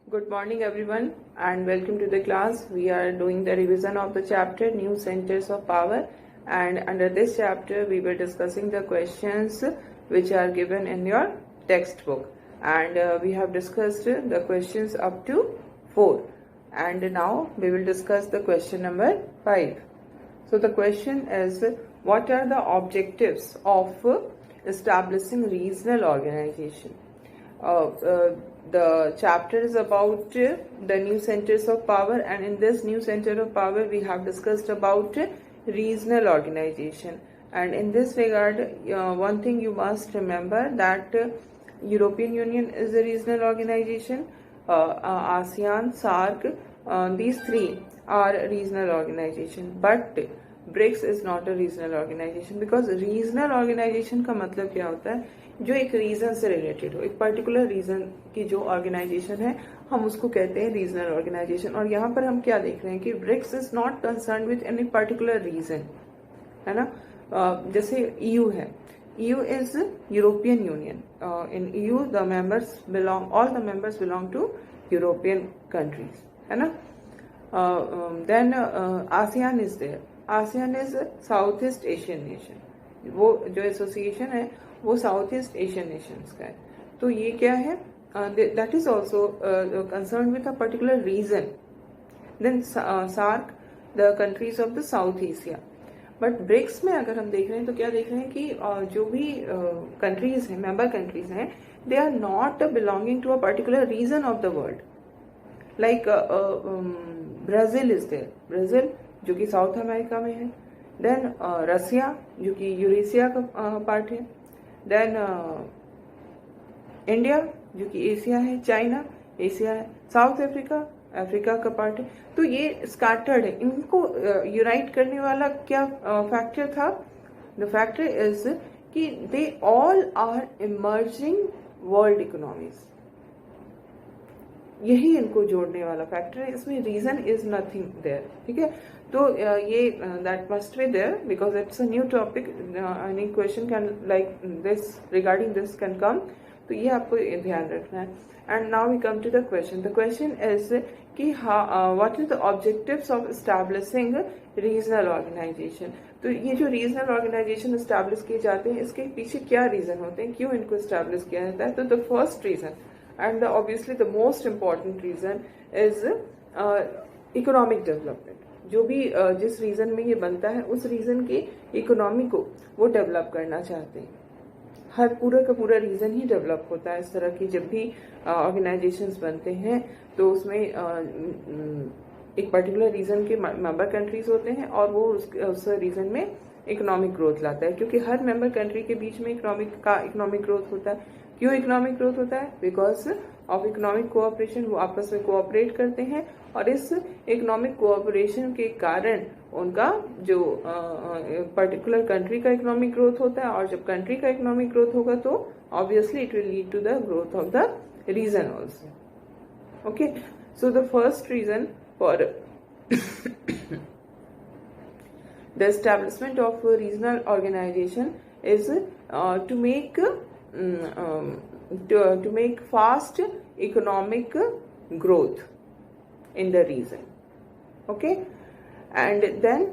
Good morning everyone and welcome to the class. We are doing the revision of the chapter New Centers of Power, and under this chapter we were discussing the questions which are given in your textbook, and we have discussed the questions up to 4, and now we will discuss the question number 5. So the question is, what are the objectives of establishing regional organization? The chapter is about the new centers of power, and in this new center of power we have discussed about regional organization. And in this regard, one thing you must remember that European Union is a regional organization, ASEAN, SAARC, these three are regional organization, but BRICS is not a regional organisation, because regional organisation का मतलब क्या होता है, जो एक reason से related हो, एक पर्टिकुलर रीजन की जो ऑर्गेनाइजेशन है हम उसको कहते हैं रीजनल ऑर्गेनाइजेशन. और यहाँ पर हम क्या देख रहे हैं कि BRICS is not concern with any particular region, है ना. जैसे ईयू है, EU is European Union. In EU the members belong, all the members belong to European countries, है ना. Then ASEAN is there. ASEAN is South East Asian nation. वो जो association है वो साउथ ईस्ट एशियन नेशंस का है. तो ये क्या है, that is also concern with a particular region. Then SAARC, the countries of the South Asia. But BRICS में अगर हम देख रहे हैं तो क्या देख रहे हैं कि जो भी कंट्रीज हैं, मेंबर कंट्रीज हैं, they are not belonging to a particular region of the world. Like Brazil is there. Brazil जो कि साउथ अमेरिका में है. देन रसिया जो कि यूरेशिया का पार्ट है. देन इंडिया जो कि एशिया है. चाइना एशिया है. साउथ अफ्रीका अफ्रीका का पार्ट है. तो ये स्कैटर्ड है. इनको यूनाइट करने वाला क्या फैक्टर था? द फैक्टर इज कि they all are emerging world economies. यही इनको जोड़ने वाला फैक्टर है. इसमें रीजन इज नथिंग देयर. ठीक है. तो ये that must be there because it's a new topic. Any question can like this regarding this can come. तो ये आपको ध्यान रखना है. And now we come to the question. The question is कि what is the objectives of establishing regional organisation. तो ये जो रीजनल ऑर्गेनाइजेशन एस्टैब्लिश किए जाते हैं, इसके पीछे क्या रीजन होते हैं, क्यों इनको एस्टैब्लिश किया जाता है? तो the first reason and obviously the most important reason is economic development. जो भी जिस रीजन में ये बनता है उस रीजन के इकोनॉमी को वो डेवलप करना चाहते हैं. हर पूरा का पूरा रीजन ही डेवलप होता है इस तरह की. जब भी ऑर्गेनाइजेशंस बनते हैं तो उसमें एक पर्टिकुलर रीजन के मेंबर कंट्रीज होते हैं और वो उस रीजन में इकोनॉमिक ग्रोथ लाता है, क्योंकि हर मेंबर कंट्री के बीच में इकोनॉमिक ग्रोथ होता है. क्यों इकोनॉमिक ग्रोथ होता है? Because of economic cooperation. वो आपस में कोऑपरेट करते हैं और इस इकोनॉमिक कोऑपरेशन के कारण उनका जो पर्टिकुलर कंट्री का इकोनॉमिक ग्रोथ होता है, और जब कंट्री का इकोनॉमिक ग्रोथ होगा तो obviously it will lead to the growth of the region also. Okay. So the first reason for the establishment of a regional organization is to make to make fast economic growth in the region. Okay. And then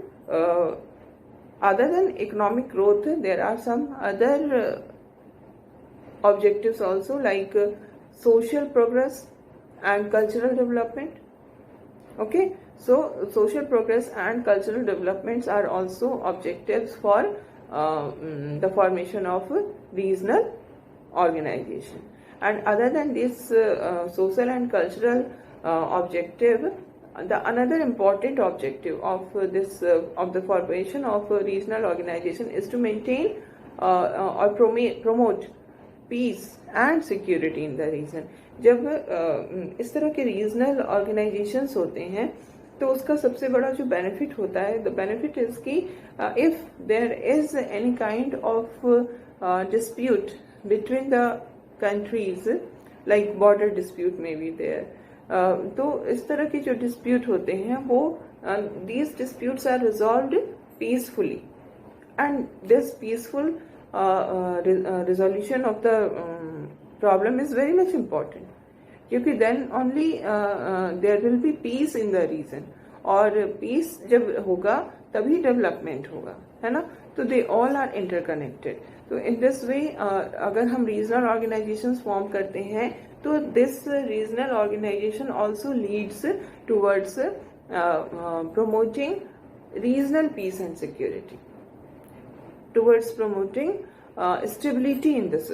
other than economic growth, there are some other objectives also, like social progress and cultural development. Okay. So social progress and cultural developments are also objectives for the formation of regional organization. And other than this social and cultural objective, the another important objective of this of the formation of a regional organization is to maintain or promote peace and security in the region. जब इस तरह के regional organisations होते हैं तो उसका सबसे बड़ा जो बेनिफिट होता है, द बेनिफिट इज कि if there is any kind of dispute between the countries, like border dispute में बी देयर, तो इस तरह के जो डिस्प्यूट होते हैं वो these disputes are resolved peacefully. And this peaceful resolution of the problem is very much important. क्योंकि then only there will be peace in the region, और पीस जब होगा तभी डेवलपमेंट होगा, है ना। तो दे ऑल आर इंटरकनेक्टेड। तो इन दिस वे अगर हम रीजनल ऑर्गेनाइजेशंस फॉर्म करते हैं तो this regional organisation also leads towards promoting regional peace and security, towards promoting stability in this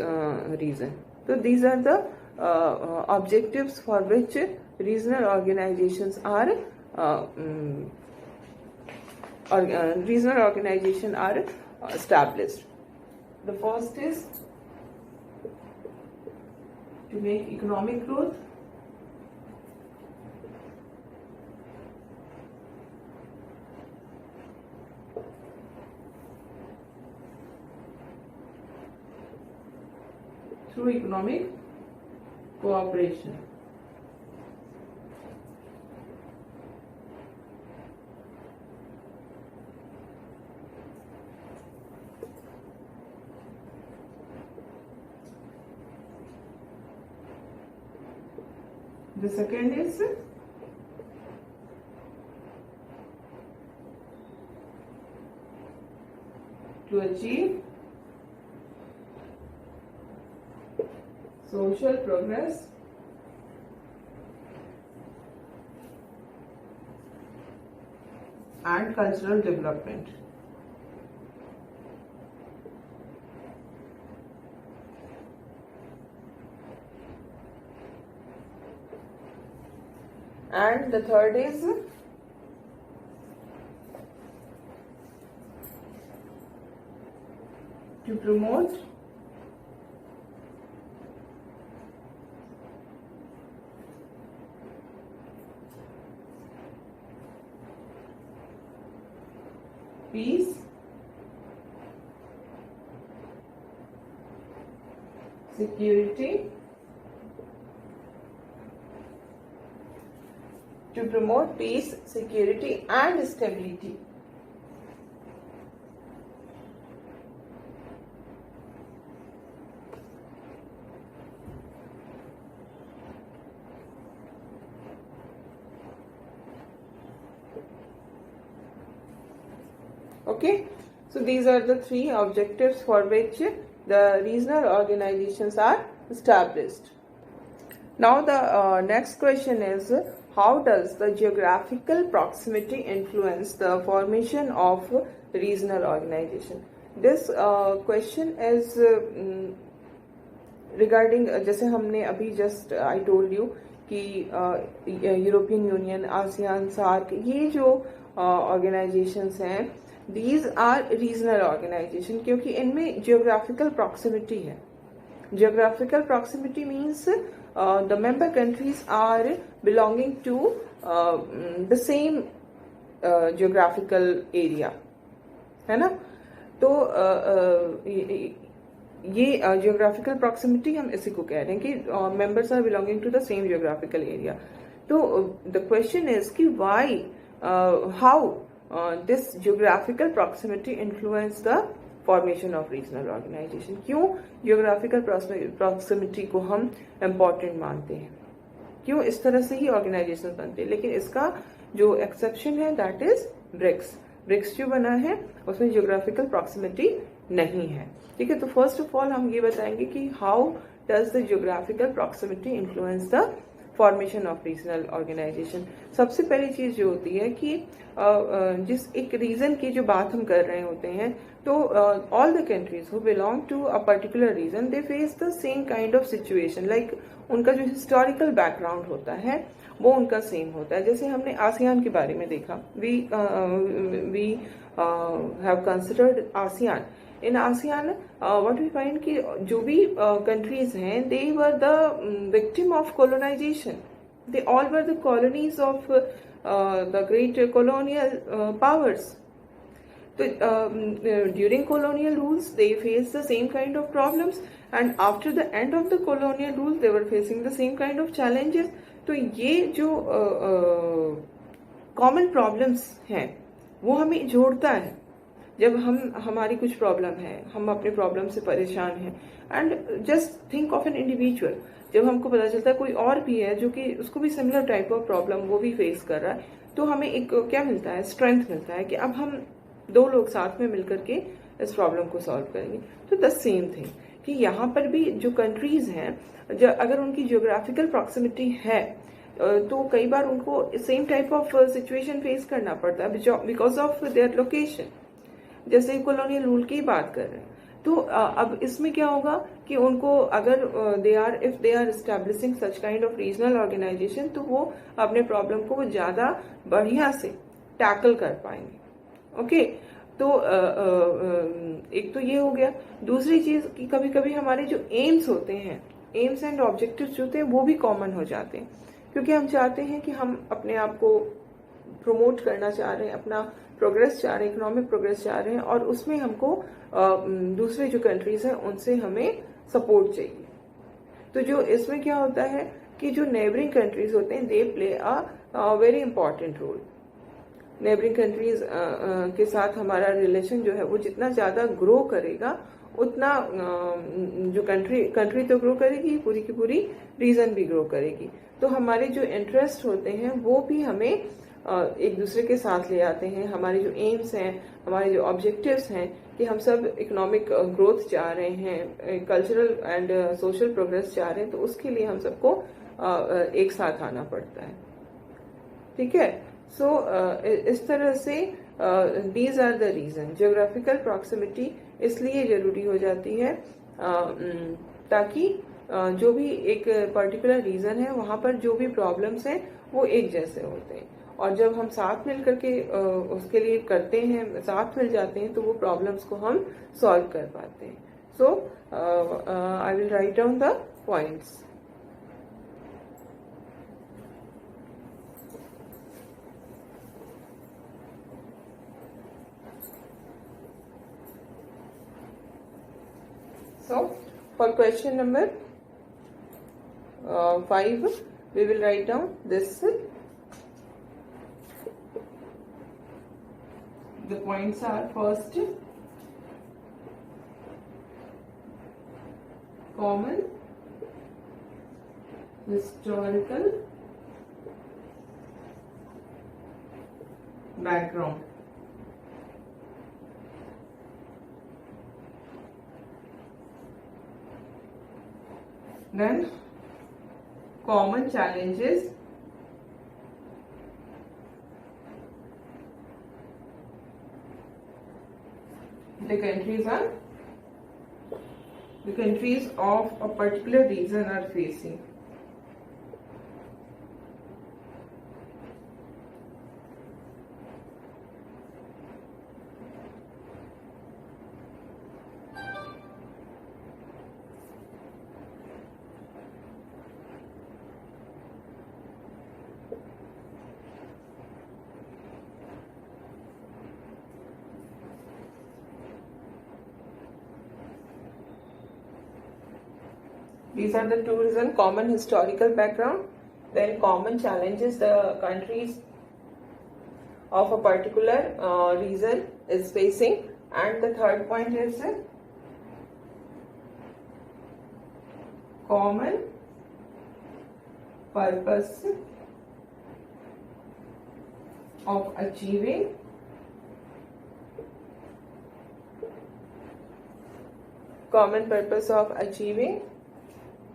region. So these are the objectives for which regional organizations are established. The first is to make economic growth, through economic cooperation. The second is to achieve social progress and cultural development. And the third is to promote peace, security, to promote peace, security and stability. Okay, so these are the three objectives for which the regional organizations are established. Now the next question is, how does the geographical proximity influence the formation of regional organization? This question is regarding, जैसे हमने अभी just I told you कि European union, ASEAN, SAARC, ये जो organisations हैं, these are regional organization, क्योंकि इनमें geographical proximity है. Geographical proximity means the member countries are belonging to the same geographical area, है ना. तो ये geographical proximity हम इसी को कह रहे हैं कि members are belonging to the same geographical area. तो the question is कि why, how this geographical proximity influence the formation of regional organisation. क्यों जियोग्राफिकल प्रॉक्सिमिटी को हम इम्पोर्टेंट मानते हैं, क्यों इस तरह से ही ऑर्गेनाइजेशन बनते हैं. लेकिन इसका जो एक्सेप्शन है दैट इज ब्रिक्स. ब्रिक्स जो बना है उसमें जियोग्राफिकल प्रॉक्सिमिटी नहीं है. ठीक है, तो फर्स्ट ऑफ ऑल हम ये बताएंगे कि how does the geographical proximity influence the formation of regional organisation. सबसे पहली चीज जो होती है कि जिस एक रीजन की जो बात हम कर रहे होते हैं, तो all the countries who belong to a particular region they face the same kind of situation. Like उनका जो हिस्टोरिकल बैकग्राउंड होता है वो उनका सेम होता है. जैसे हमने आसियान के बारे में देखा, we have considered ASEAN. In ASEAN what we find कि जो भी कंट्रीज हैं they were the victim of colonisation. They all were the colonies of the great colonial powers. So during colonial rules they faced the same kind of problems, and after the end of the colonial rules they were facing the same kind of challenges. तो ये जो common problems हैं वो हमें जोड़ता है. जब हमारी कुछ प्रॉब्लम है, हम अपने प्रॉब्लम से परेशान हैं, and just think of an individual. जब हमको पता चलता है कोई और भी है जो कि उसको भी सिमिलर टाइप ऑफ प्रॉब्लम वो भी फेस कर रहा है, तो हमें एक क्या मिलता है, स्ट्रेंथ मिलता है कि अब हम दो लोग साथ में मिलकर के इस प्रॉब्लम को सॉल्व करेंगे। तो द सेम थिंग कि यहाँ पर भी जो कंट्रीज हैं, अगर उनकी जियोग्राफिकल प्रॉक्सिमिटी है तो कई बार उनको same type of situation face करना पड़ता है बिकॉज ऑफ देयर लोकेशन। जैसे कॉलोनियल रूल की बात कर रहे हैं, तो अब इसमें क्या होगा कि उनको अगर if they are establishing such kind of regional organisation, तो वो अपने प्रॉब्लम को ज्यादा बढ़िया से टैकल कर पाएंगे। ओके, तो एक तो ये हो गया। दूसरी चीज कि कभी कभी हमारे जो एम्स होते हैं, एम्स एंड ऑब्जेक्टिव्स जो होते हैं वो भी कॉमन हो जाते हैं, क्योंकि हम चाहते हैं कि हम अपने आप को प्रमोट करना चाह रहे हैं, अपना प्रोग्रेस चाह रहे हैं, इकोनॉमिक प्रोग्रेस चाह रहे हैं, और उसमें हमको दूसरे जो कंट्रीज हैं उनसे हमें सपोर्ट चाहिए। तो जो इसमें क्या होता है कि जो नेबरिंग कंट्रीज होते हैं they play a very important role. Neighbouring countries के साथ हमारा रिलेशन जो है वो जितना ज्यादा ग्रो करेगा, उतना जो कंट्री तो ग्रो करेगी, पूरी की पूरी रीजन भी ग्रो करेगी। तो हमारे जो इंटरेस्ट होते हैं वो भी हमें एक दूसरे के साथ ले आते हैं। हमारे जो एम्स हैं, हमारे जो ऑब्जेक्टिव्स हैं कि हम सब इकोनॉमिक ग्रोथ चाह रहे हैं, कल्चरल एंड सोशल प्रोग्रेस चाह रहे हैं, तो उसके लिए हम सबको एक साथ आना पड़ता है। ठीक है, सो इस तरह से these are the region. Geographical proximity इसलिए जरूरी हो जाती है ताकि जो भी एक पर्टिकुलर रीजन है वहां पर जो भी प्रॉब्लम्स हैं वो एक जैसे होते हैं, और जब हम साथ मिल करके उसके लिए करते हैं, साथ मिल जाते हैं, तो वो प्रॉब्लम्स को हम सॉल्व कर पाते हैं। So I will write down the points. So, for question number 5, we will write down this. The points are: first, common historical background. Then common challenges the countries of a particular region are facing. These are the two reasons: common historical background, then common challenges the countries of a particular region is facing, and the third point is common purpose of achieving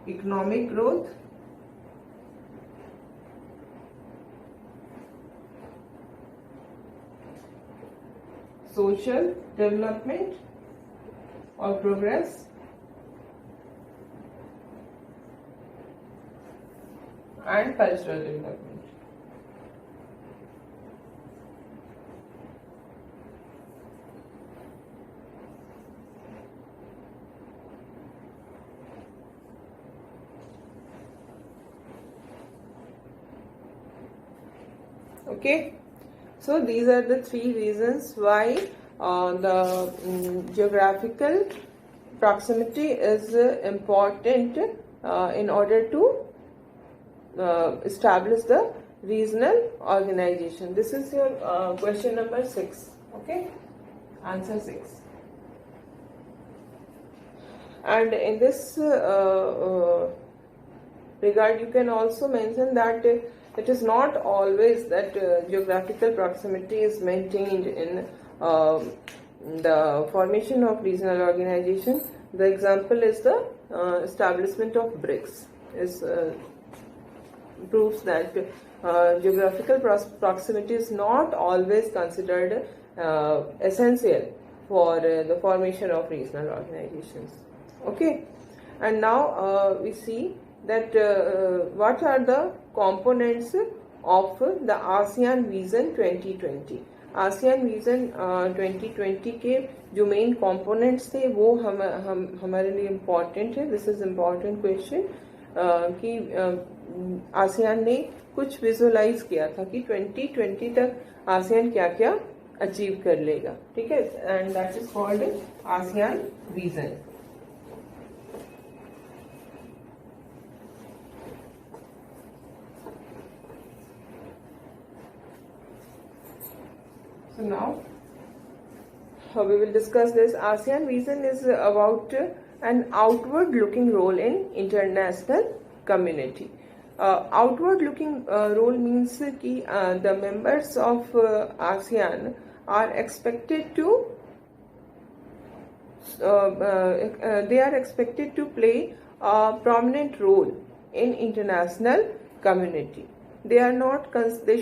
economic growth, social development or progress, and cultural development. Okay, so these are the three reasons why the geographical proximity is important in order to establish the regional organization. This is your question number 6. Okay, answer 6. And in this regard, you can also mention that it is not always that geographical proximity is maintained in the formation of regional organization. The example is the establishment of BRICS. Is proves that geographical proximity is not always considered essential for the formation of regional organizations. Okay, and now we see that what are the components of the ASEAN Vision 2020. ASEAN Vision 2020 के जो main components थे वो हमारे लिए important है. This is important question कि ASEAN ने कुछ विजुअलाइज किया था कि 2020 तक आसियान क्या क्या अचीव कर लेगा. ठीक है, and that is called ASEAN vision. So now we will discuss this. ASEAN Vision is about an outward looking role in international community. Outward looking role means कि the members of ASEAN are expected to they are expected to play a prominent role in international community. They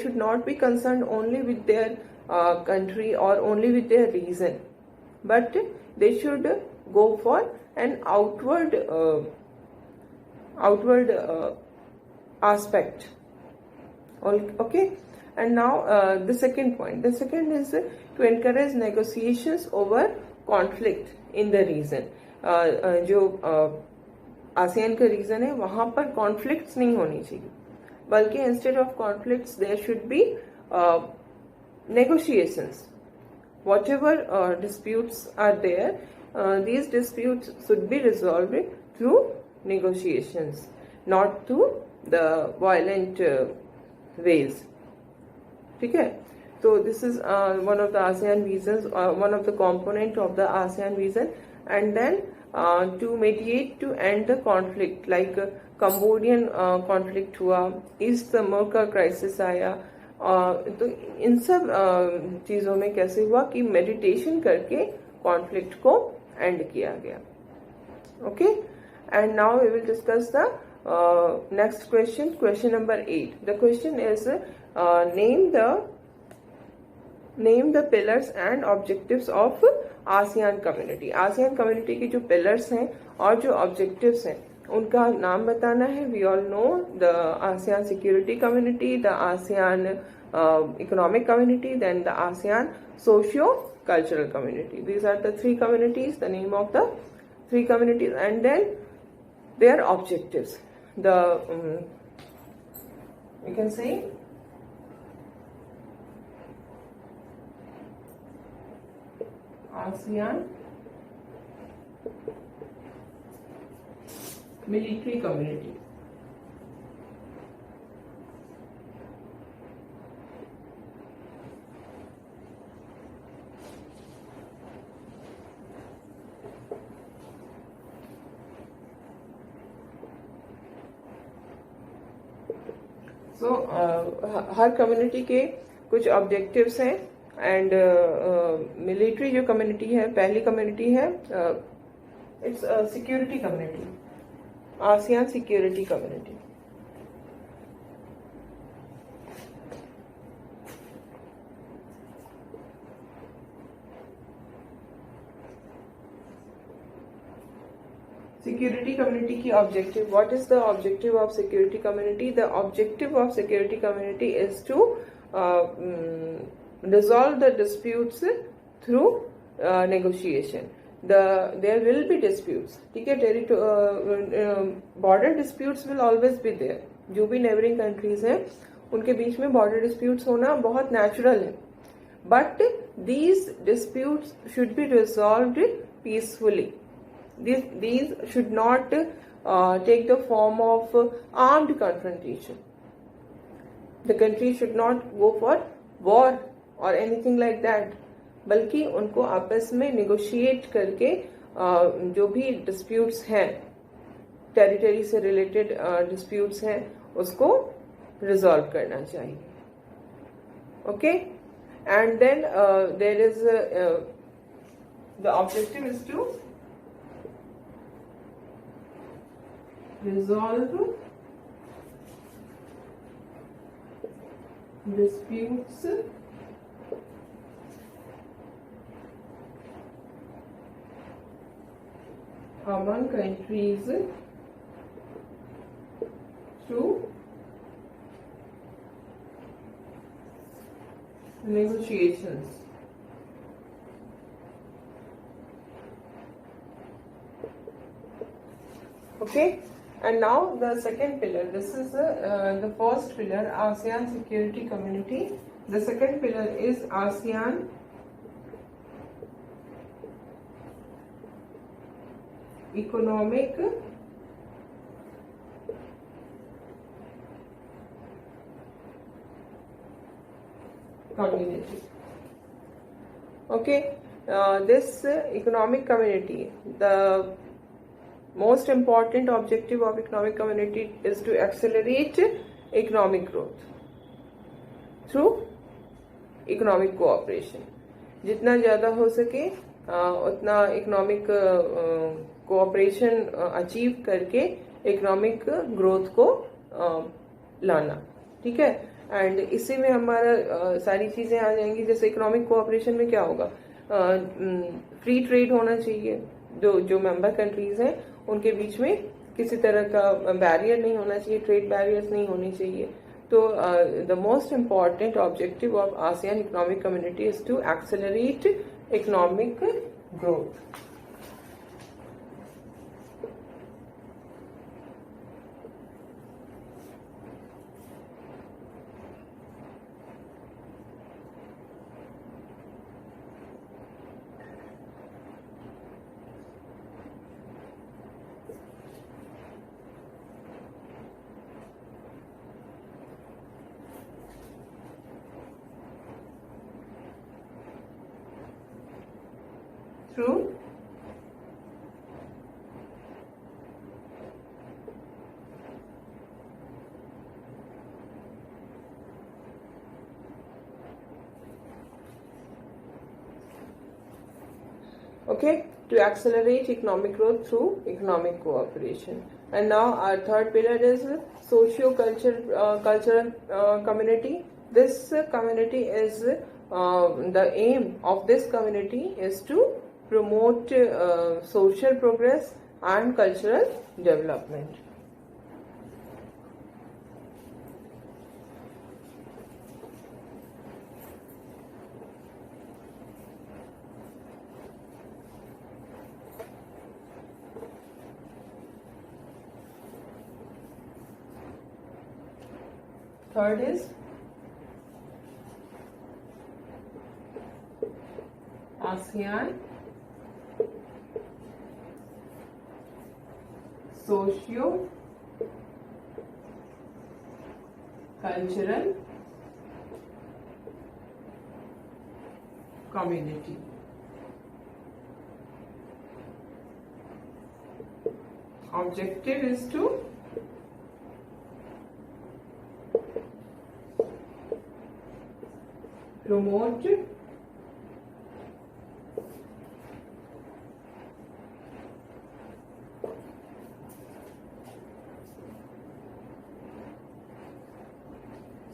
should not be concerned only with their country or only with their region, but they should go for an outward aspect. Okay, and now the second point. The second is to encourage negotiations over conflict in the region. जो ASEAN का region है वहां पर conflicts नहीं होनी चाहिए, बल्कि instead of conflicts there should be negotiations. Whatever disputes are there, these disputes should be resolved through negotiations, not through the violent ways. ठीक है, so this is one of the ASEAN visions, one of the component of the ASEAN vision. And then to mediate to end the conflict, like Cambodian conflict हुआ, East Timor का crisis आया. तो इन सब चीज़ों में कैसे हुआ कि मेडिटेशन करके कॉन्फ्लिक्ट को एंड किया गया. Okay, and now we will discuss the next question. Question number 8. The question is name the pillars and objectives of ASEAN community. ASEAN community के जो पिलर्स हैं और जो ऑब्जेक्टिव्स हैं उनका नाम बताना है. We all know the ASEAN security community, the ASEAN economic community, then the ASEAN socio cultural community. These are the three communities, the name of the three communities, and then their objectives. The you can say ASEAN military community. So हर community के कुछ objectives हैं. And military जो community है, पहली community है, it's security community, ASEAN security community. Security community की objective. What is the objective of security community? The objective of security community is to resolve the disputes through negotiation. There will be disputes. ठीक है, border disputes will always be there. जो भी neighboring countries हैं उनके बीच में border disputes होना बहुत natural है. But these disputes should be resolved peacefully. These should not take the form of armed confrontation. The country should not go for war और anything like that, बल्कि उनको आपस में निगोशिएट करके जो भी डिस्प्यूट्स हैं टेरिटरी से रिलेटेड डिस्प्यूट्स हैं उसको रिजॉल्व करना चाहिए. Okay, and then there is the objective is to resolve disputes among countries through negotiations. Okay, and now the second pillar. This is the first pillar, ASEAN Security Community. The second pillar is ASEAN Economic Community. Okay, this economic community, the most important objective of economic community is to accelerate economic growth through economic cooperation. जितना ज़्यादा हो सके उतना economic cooperation achieve करके economic growth को लाना. ठीक है, एंड इसी में हमारा सारी चीज़ें आ जाएंगी. जैसे इकोनॉमिक कोऑपरेशन में क्या होगा, फ्री ट्रेड होना चाहिए. जो मेंबर कंट्रीज हैं उनके बीच में किसी तरह का बैरियर नहीं होना चाहिए, ट्रेड बैरियर्स नहीं होने चाहिए. तो the most important objective of ASEAN economic community is to accelerate economic growth. Through okay, to accelerate economic growth through economic cooperation. And now our third pillar is cultural community. This community is the aim of this community is to promote social progress and cultural development. Third is ASEAN socio-cultural community. Objective is to promote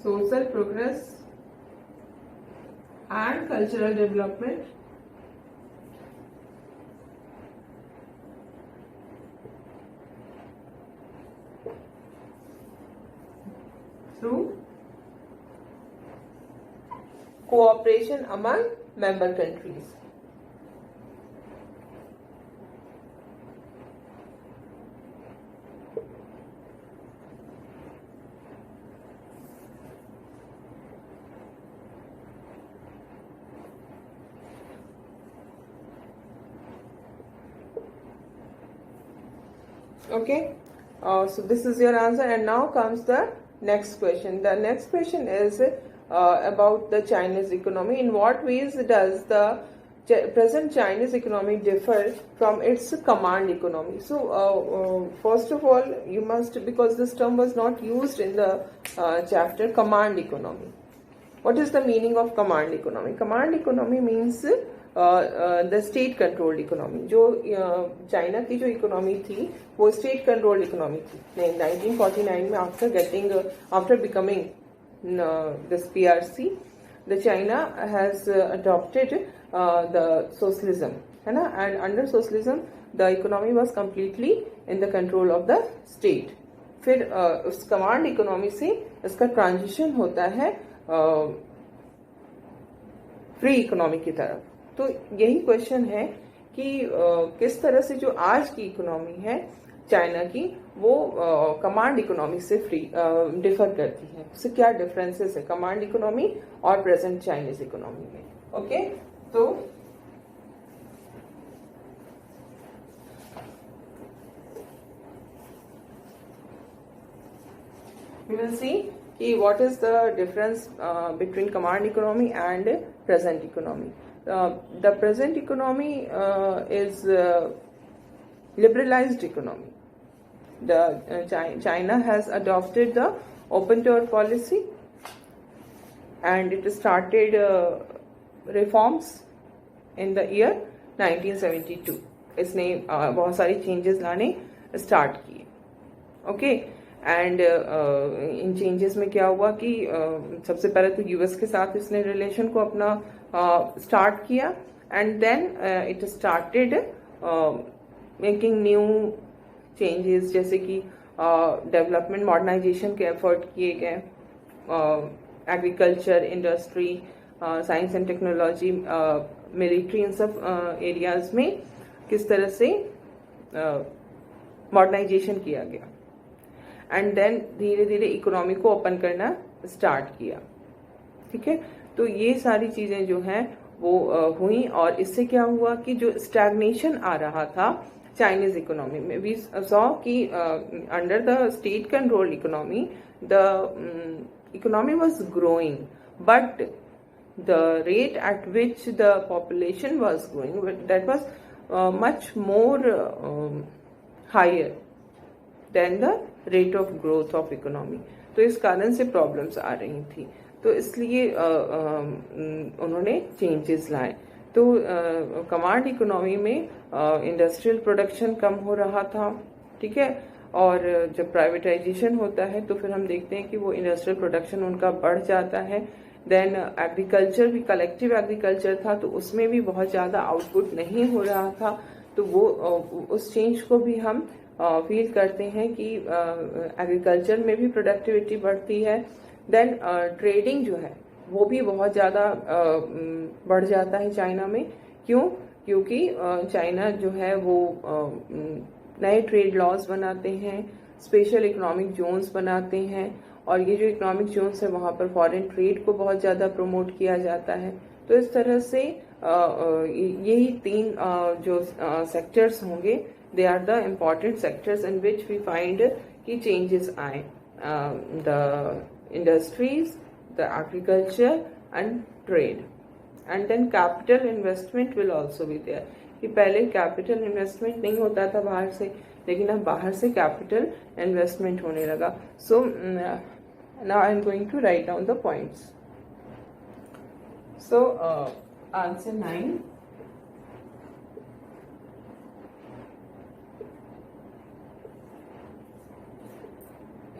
social progress and cultural development through cooperation among member countries. Okay, so this is your answer, and now comes the next question. The next question is about the Chinese economy. In what ways does the present Chinese economy differ from its command economy? So first of all, you must, because this term was not used in the chapter, command economy. What is the meaning of command economy? Command economy means the state controlled economy. जो China की जो economy थी वो state controlled economy थी. 1949 में after becoming this PRC, the China has adopted the socialism, है ना, and under socialism the economy was completely in the control of the state. फिर उस कमांड इकोनॉमी से इसका ट्रांजिशन होता है फ्री इकोनॉमी की तरफ. तो यही क्वेश्चन है कि किस तरह से जो आज की इकोनॉमी है चाइना की वो कमांड इकोनॉमी से डिफर करती है. उससे क्या डिफरेंसेस है कमांड इकोनॉमी और प्रेजेंट चाइनीज इकोनॉमी में. ओके, तो we will see what is the difference between command economy and present economy. The present economy is liberalized economy. China has adopted the open door policy and it started reforms in the year 1972. इसने बहुत सारी changes लाने start किए. Okay, and in changes में क्या हुआ कि सबसे पहले तो यूएस के साथ इसने रिलेशन को अपना स्टार्ट किया and then it started making new changes, जैसे कि डेवलपमेंट मॉडर्नाइजेशन के एफर्ट किए गए, agriculture, industry, science and technology, military, इन सब एरियाज में किस तरह से मॉडर्नाइजेशन किया गया. एंड देन धीरे धीरे इकोनॉमी को ओपन करना स्टार्ट किया. ठीक है, तो ये सारी चीजें जो हैं वो हुई और इससे क्या हुआ कि जो स्टैग्नेशन आ रहा था चाइनीज इकोनॉमी में, वी सॉ कि under the state controlled economy the economy was growing, but the rate at which the population was growing that was much more higher than the rate of growth of economy. तो इस कारण से problems आ रही थी, तो इसलिए उन्होंने changes लाए. तो कमांड इकोनॉमी में इंडस्ट्रियल प्रोडक्शन कम हो रहा था. ठीक है, और जब प्राइवेटाइजेशन होता है तो फिर हम देखते हैं कि वो इंडस्ट्रियल प्रोडक्शन उनका बढ़ जाता है. देन एग्रीकल्चर भी, कलेक्टिव एग्रीकल्चर था तो उसमें भी बहुत ज्यादा आउटपुट नहीं हो रहा था. तो वो उस चेंज को भी हम फील करते हैं कि एग्रीकल्चर में भी प्रोडक्टिविटी बढ़ती है. देन ट्रेडिंग जो है वो भी बहुत ज़्यादा बढ़ जाता है चाइना में. क्यों? क्योंकि चाइना जो है वो नए ट्रेड लॉज बनाते हैं, स्पेशल इकोनॉमिक जोन्स बनाते हैं, और ये जो इकोनॉमिक जोन्स है वहाँ पर फॉरेन ट्रेड को बहुत ज़्यादा प्रमोट किया जाता है. तो इस तरह से यही तीन जो सेक्टर्स होंगे, they are the important sectors in which we find key changes आए. The industries, the agriculture and trade, and then capital investment will also be there. कि पहले capital investment नहीं होता था बाहर से, लेकिन अब बाहर से capital investment होने लगा. So now I am going to write down the points. So answer 9.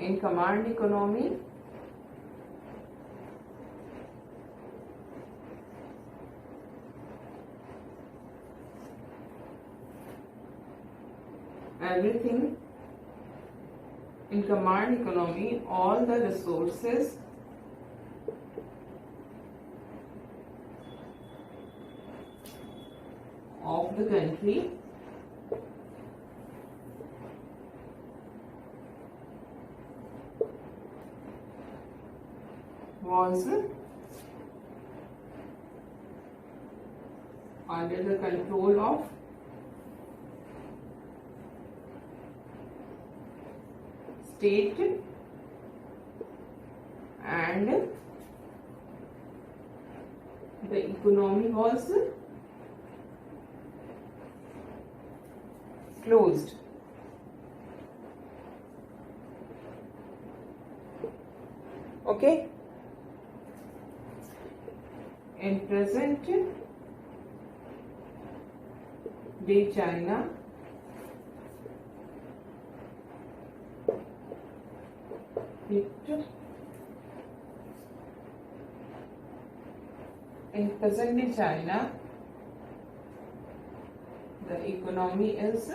In command economy, everything in command economy, all the resources of the country was under the control of state and the economy was closed. Okay. In present day China in present day China the economy is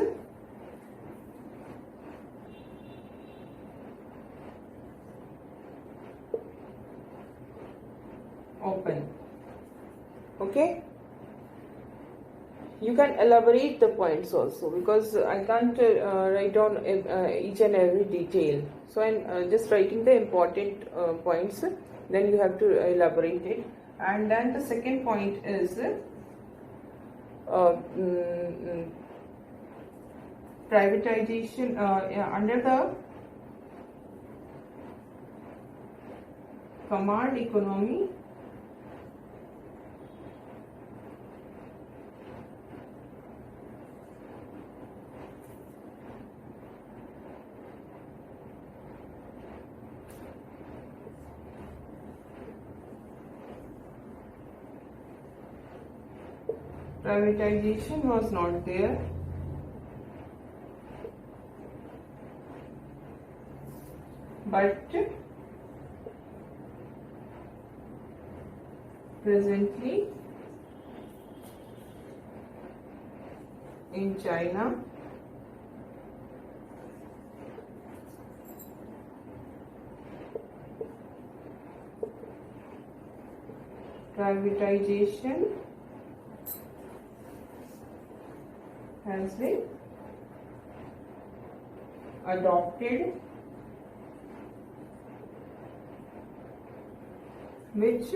open. Okay, you can elaborate the points also, because I can't write down each and every detail, so I'm just writing the important points, then you have to elaborate it. And then the second point is privatization under the command economy. Privatization was not there. But presently in China privatization has been adopted, which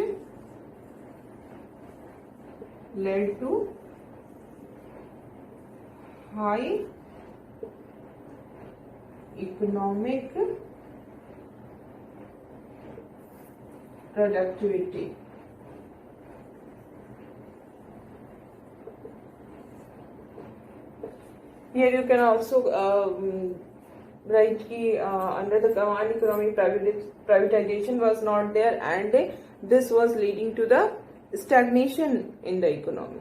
led to high economic productivity. Here you can also write ki under the command economy privatization was not there, and this was leading to the stagnation in the economy.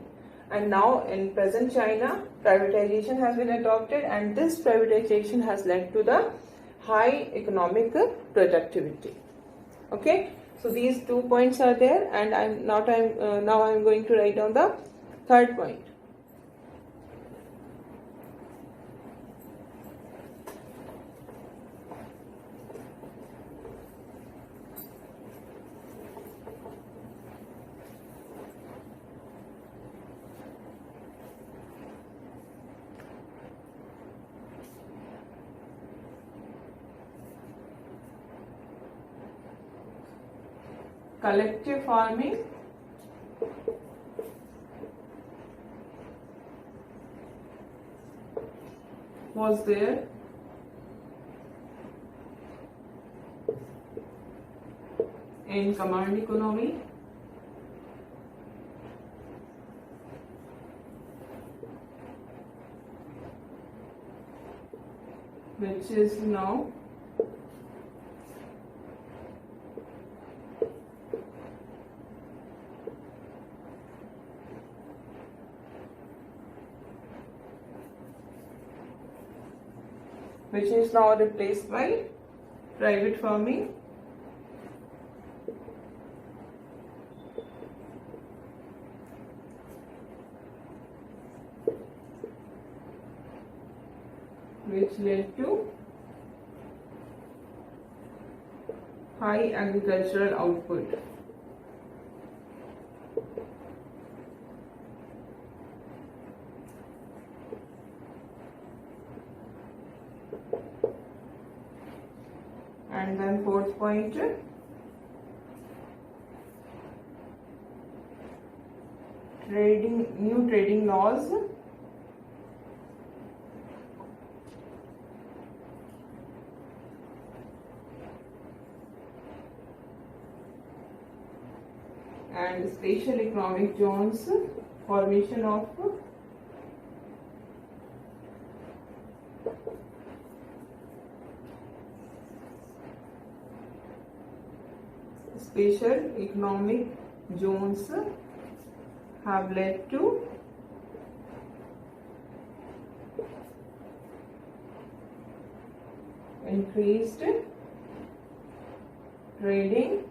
And now in present China, privatization has been adopted, and this privatization has led to the high economic productivity. Okay, so these 2 points are there, and now I'm going to write down the third point. Collective farming was there in command economy, which is now replaced by private farming. Which led to high agricultural output. And then fourth point, new trading laws and special economic zones, formation of special economic zones have led to increased trading.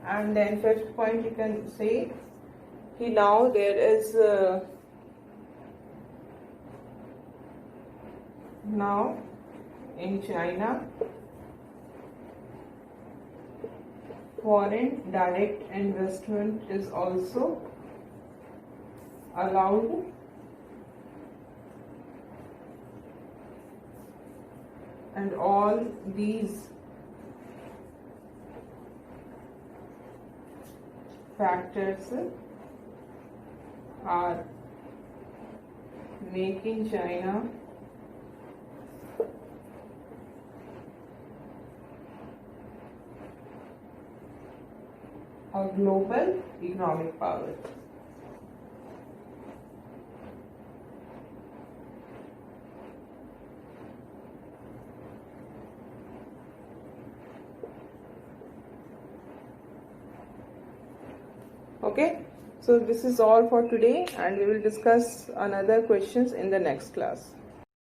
And then fifth point, you can say now there is now in China foreign direct investment is also allowed, and all these factors are making China a global economic power. Okay, so this is all for today, and we will discuss another questions in the next class.